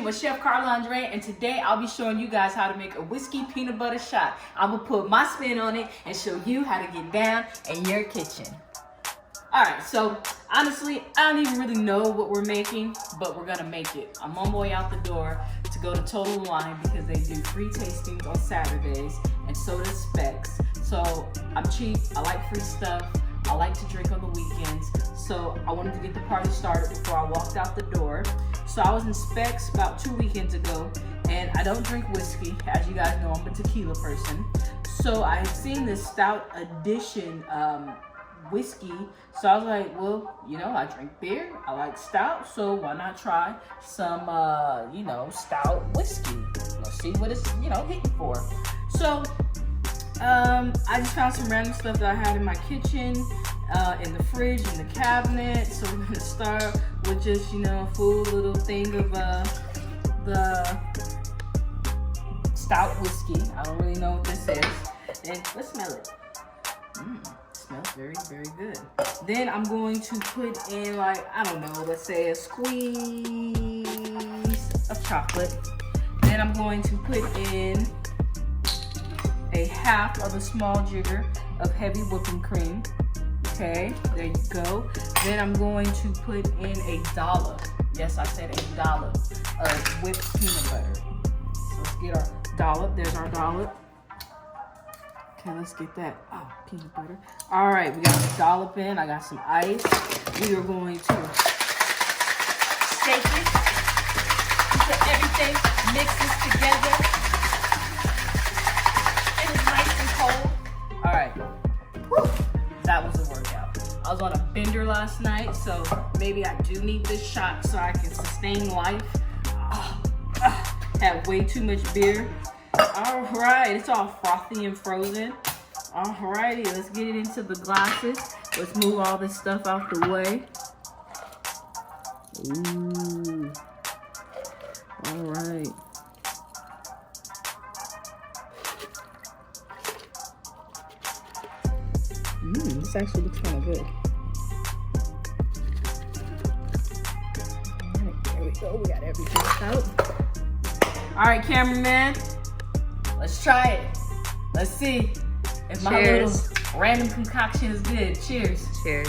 kitchen with Chef ChefCarlaAndrea, and today I'll be showing you guys how to make a whiskey peanut butter shot. I'm gonna put my spin on it and show you how to get down in your kitchen. All right, so honestly, I don't even really know what we're making, but we're gonna make it. I'm on my way out the door to go to Total Wine because they do free tastings on Saturdays, and so does Specs. So I'm cheap, I like free stuff, I like to drink on the weekends, so I wanted to get the party started before I walked out the door. So I was in Specs about 2 weekends ago, and I don't drink whiskey. As you guys know, I'm a tequila person. So I had seen this Stout edition whiskey, so I was like, well, you know, I drink beer, I like Stout, so why not try some, you know, Stout whiskey? Let's see what it's, you know, hitting for. So I just found some random stuff that I had in my kitchen, in the fridge, in the cabinet. So we're gonna start with just, you know, a full little thing of the Stout whiskey. I don't really know what this is. And let's smell it. Smells very, very good. Then I'm going to put in, like, I don't know, let's say a squeeze of chocolate. Then I'm going to put in a half of a small jigger of heavy whipping cream. Okay, there you go. Then I'm going to put in a dollop. Yes, I said a dollop of whipped peanut butter. So let's get our dollop. There's our dollop. Okay, let's get that. Oh, peanut butter. All right, we got the dollop in. I got some ice. We are going to shake it until everything mixes together. It is nice and cold. All right. Whew. That was a workout. I was on a bender last night, so maybe I do need this shot so I can sustain life. Had way too much beer. All right, it's all frothy and frozen. All righty, let's get it into the glasses. Let's move all this stuff out the way. Ooh. All right. This actually looks kind of good. All right, there we go. We got everything out. All right, cameraman. Let's try it. Let's see if my little random concoction is good. Cheers. Cheers.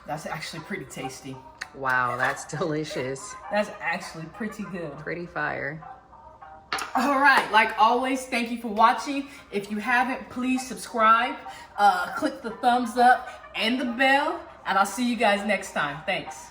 That's actually pretty tasty. Wow, that's delicious. That's actually pretty good. Pretty fire. All right, like always, thank you for watching. If you haven't, please subscribe, click the thumbs up and the bell, and I'll see you guys next time. Thanks.